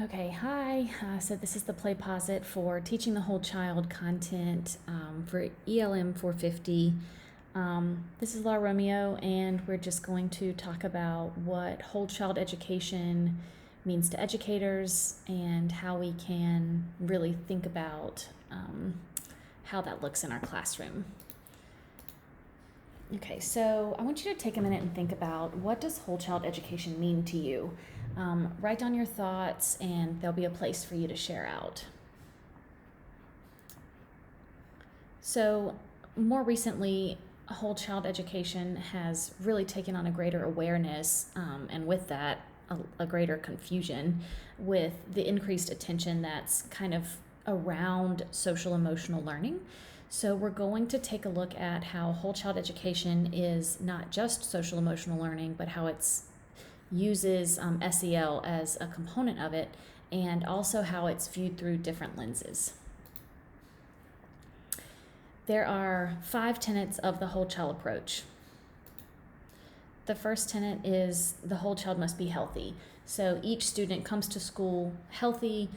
Okay, hi. So this is the PlayPosit for Teaching the Whole Child content for ELM 450. This is Laura Romeo, and we're just going to talk about what whole child education means to educators and how we can really think about how that looks in our classroom. Okay, so I want you to take a minute and think about, what does whole child education mean to you? Write down your thoughts, and there'll be a place for you to share out. So, more recently, whole child education has really taken on a greater awareness, and with that, a greater confusion with the increased attention that's kind of around social emotional learning. So, we're going to take a look at how whole child education is not just social emotional learning, but how it's uses SEL as a component of it, and also how it's viewed through different lenses. There are 5 tenets of the whole child approach. The first tenet is the whole child must be healthy. So each student comes to school healthy.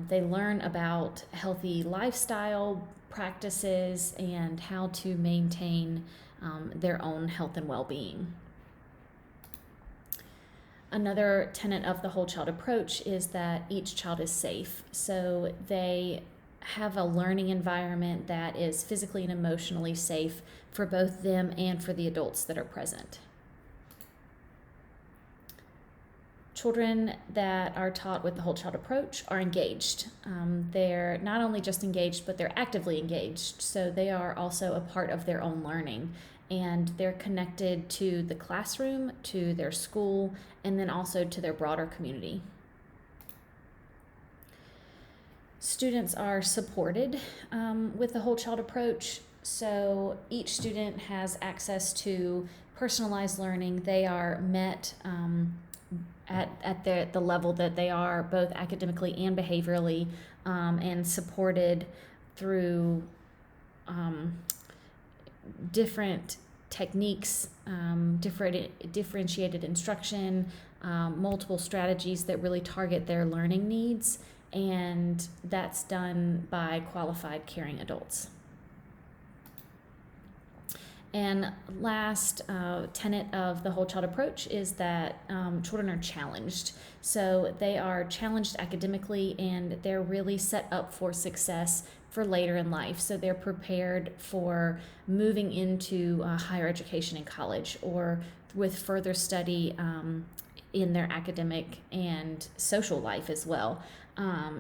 They learn about healthy lifestyle practices and how to maintain their own health and well-being. Another tenet of the whole child approach is that each child is safe. So they have a learning environment that is physically and emotionally safe for both them and for the adults that are present. Children that are taught with the whole child approach are engaged. They're not only just engaged, but they're actively engaged. So they are also a part of their own learning, and they're connected to the classroom, to their school, and then also to their broader community. Students are supported with the whole child approach. So each student has access to personalized learning. They are met at the level that they are, both academically and behaviorally, and supported through different techniques, differentiated instruction, multiple strategies that really target their learning needs, and that's done by qualified caring adults. And last tenet of the whole child approach is that children are challenged. So they are challenged academically, and they're really set up for success for later in life. So they're prepared for moving into higher education in college, or with further study in their academic and social life as well.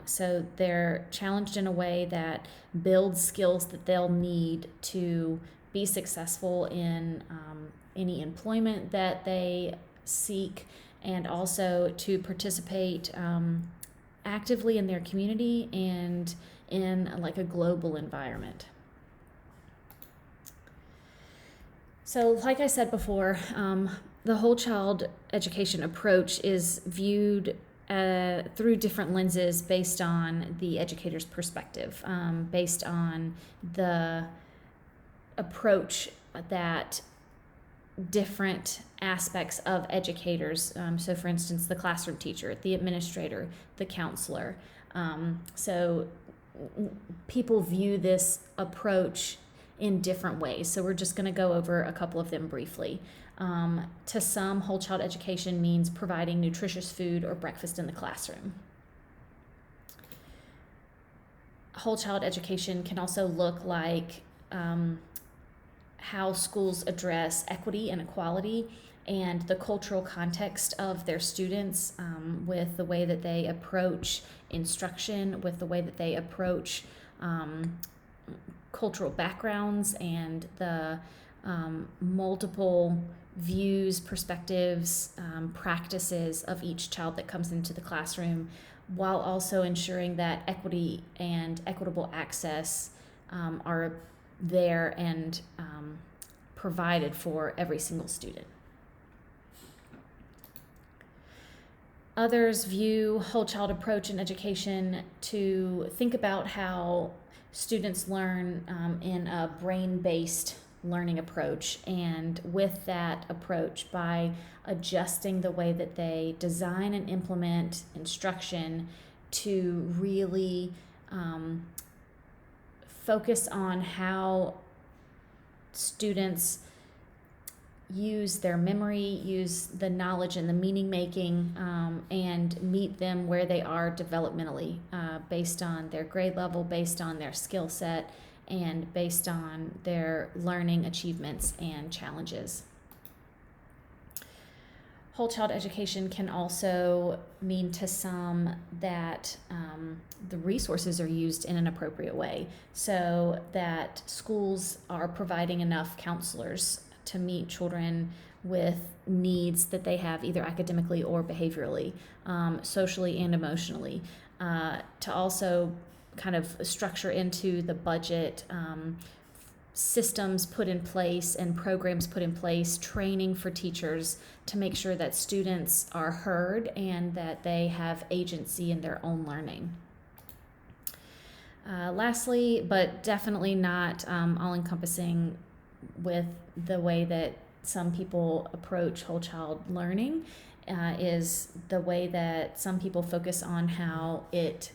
So they're challenged in a way that builds skills that they'll need to be successful in any employment that they seek, and also to participate actively in their community and in like a global environment. So like I said before, the whole child education approach is viewed through different lenses based on the educator's perspective, based on the approach that different aspects of educators, so for instance, the classroom teacher, the administrator, the counselor. So people view this approach in different ways. So we're just going to go over a couple of them briefly. To some, whole child education means providing nutritious food or breakfast in the classroom. Whole child education can also look like how schools address equity and equality and the cultural context of their students, with the way that they approach instruction, with the way that they approach cultural backgrounds, and the multiple views, perspectives, practices of each child that comes into the classroom, while also ensuring that equity and equitable access are there and provided for every single student. Others view whole child approach in education to think about how students learn in a brain-based learning approach. And with that approach, by adjusting the way that they design and implement instruction to really focus on how students use their memory, use the knowledge and the meaning making, and meet them where they are developmentally, based on their grade level, based on their skill set, and based on their learning achievements and challenges. Whole child education can also mean to some that the resources are used in an appropriate way, so that schools are providing enough counselors to meet children with needs that they have either academically or behaviorally, socially and emotionally, to also kind of structure into the budget systems put in place and programs put in place, training for teachers to make sure that students are heard and that they have agency in their own learning. Lastly, but definitely not all-encompassing with the way that some people approach whole child learning, is the way that some people focus on how it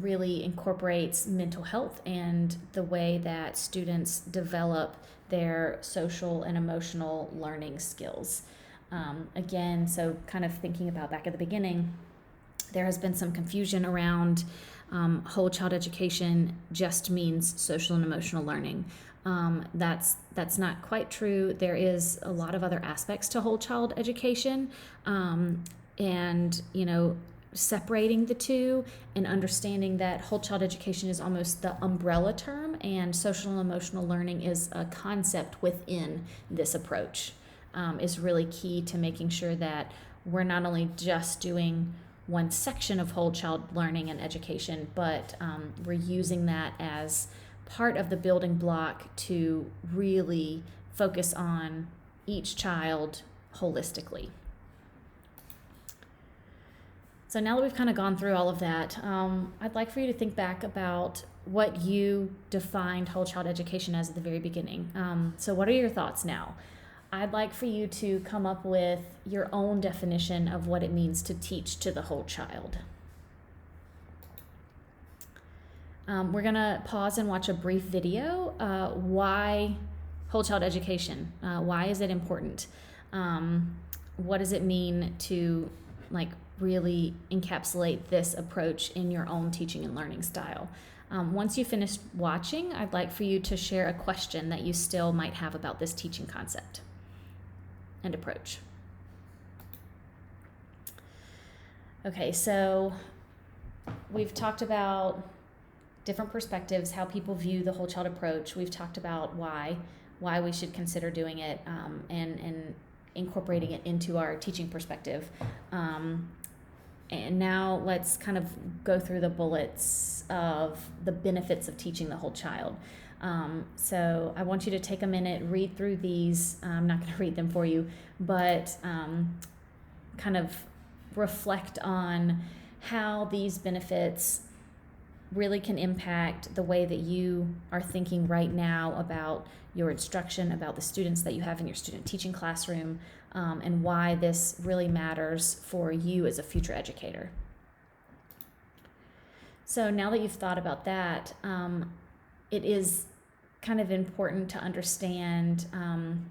really incorporates mental health and the way that students develop their social and emotional learning skills. Again, so kind of thinking about back at the beginning, there has been some confusion around whole child education just means social and emotional learning. That's not quite true. There is a lot of other aspects to whole child education, and separating the two and understanding that whole child education is almost the umbrella term, and social and emotional learning is a concept within this approach, is really key to making sure that we're not only just doing one section of whole child learning and education, but we're using that as part of the building block to really focus on each child holistically. So now that we've kind of gone through all of that, I'd like for you to think back about what you defined whole child education as at the very beginning. So what are your thoughts now? I'd like for you to come up with your own definition of what it means to teach to the whole child. We're going to pause and watch a brief video. Why whole child education? Why is it important? What does it mean to really encapsulate this approach in your own teaching and learning style? Once you finish watching, I'd like for you to share a question that you still might have about this teaching concept and approach. Okay, so we've talked about different perspectives, how people view the whole child approach. We've talked about why we should consider doing it, and incorporating it into our teaching perspective. And now let's kind of go through the bullets of the benefits of teaching the whole child. So I want you to take a minute, read through these. I'm not going to read them for you, but kind of reflect on how these benefits really can impact the way that you are thinking right now about your instruction, about the students that you have in your student teaching classroom, and why this really matters for you as a future educator. So now that you've thought about that, it is kind of important to understand,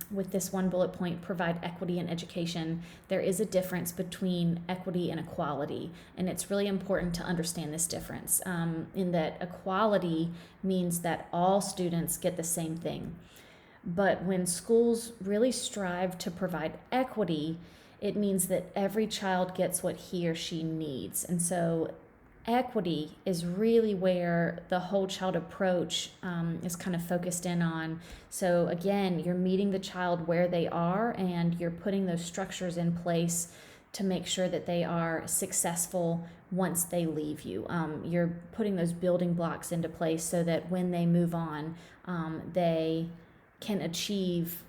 with this one bullet point, provide equity in education. There is a difference between equity and equality, and it's really important to understand this difference, in that equality means that all students get the same thing. But when schools really strive to provide equity, it means that every child gets what he or she needs. And so equity is really where the whole child approach is kind of focused in on. So again, you're meeting the child where they are, and you're putting those structures in place to make sure that they are successful once they leave you. You're putting those building blocks into place so that when they move on, they can achieve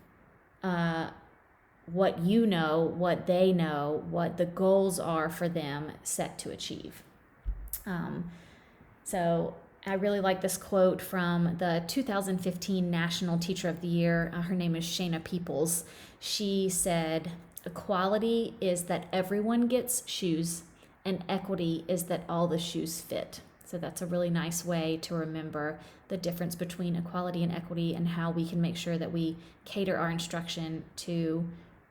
what you know, what they know, what the goals are for them set to achieve. So I really like this quote from the 2015 National Teacher of the Year. Her name is Shana Peoples. She said, "Equality is that everyone gets shoes, and equity is that all the shoes fit." So that's a really nice way to remember the difference between equality and equity and how we can make sure that we cater our instruction to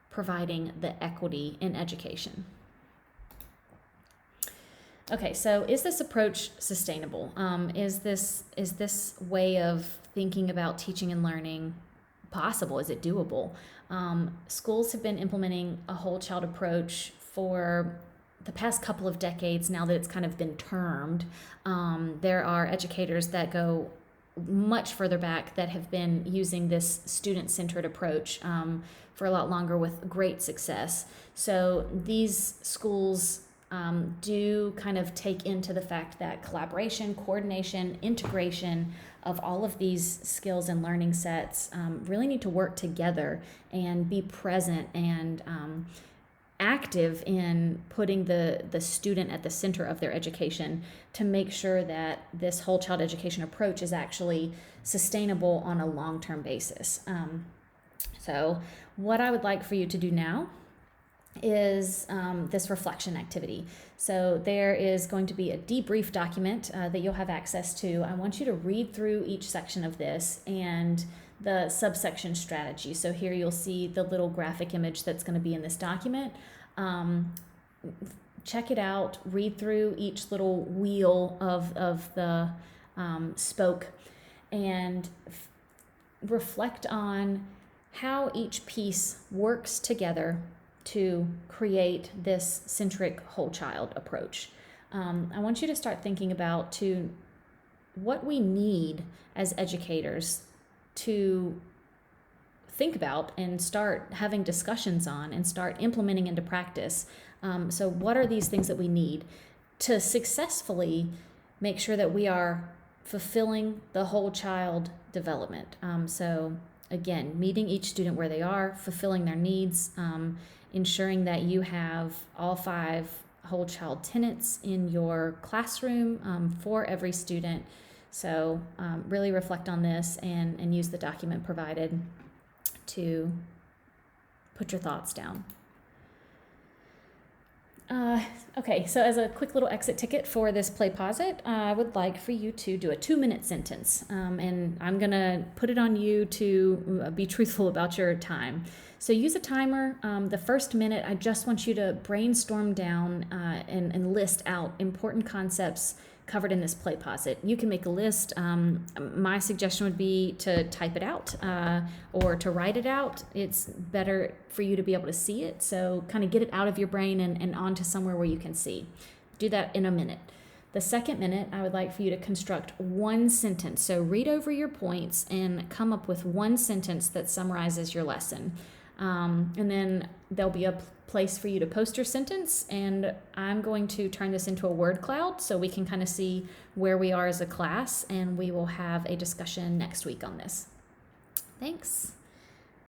providing the equity in education. Okay, so is this approach sustainable? Is this way of thinking about teaching and learning possible? Is it doable? Schools have been implementing a whole child approach for the past couple of decades now that it's kind of been termed. There are educators that go much further back that have been using this student-centered approach for a lot longer with great success. So these schools do kind of take into the fact that collaboration, coordination, integration of all of these skills and learning sets really need to work together and be present and active in putting the student at the center of their education to make sure that this whole child education approach is actually sustainable on a long-term basis. So what I would like for you to do now is this reflection activity. So there is going to be a debrief document that you'll have access to. I want you to read through each section of this and the subsection strategy. So here you'll see the little graphic image that's going to be in this document. Check it out, read through each little wheel of the spoke, and reflect on how each piece works together to create this centric whole child approach. I want you to start thinking about what we need as educators to think about and start having discussions on and start implementing into practice. So what are these things that we need to successfully make sure that we are fulfilling the whole child development? So again, meeting each student where they are, fulfilling their needs, ensuring that you have all 5 whole child tenets in your classroom for every student. So really reflect on this and use the document provided to put your thoughts down. Okay, so as a quick little exit ticket for this Play-Posit, I would like for you to do a 2-minute sentence, and I'm going to put it on you to be truthful about your time. So use a timer. The first minute, I just want you to brainstorm down and list out important concepts covered in this Play-Posit. You can make a list. My suggestion would be to type it out or to write it out. It's better for you to be able to see it. So kind of get it out of your brain and onto somewhere where you can see. Do that in a minute. The second minute, I would like for you to construct one sentence. So read over your points and come up with one sentence that summarizes your lesson. And then there'll be a place for you to post your sentence, and I'm going to turn this into a word cloud so we can kind of see where we are as a class, and we will have a discussion next week on this. Thanks.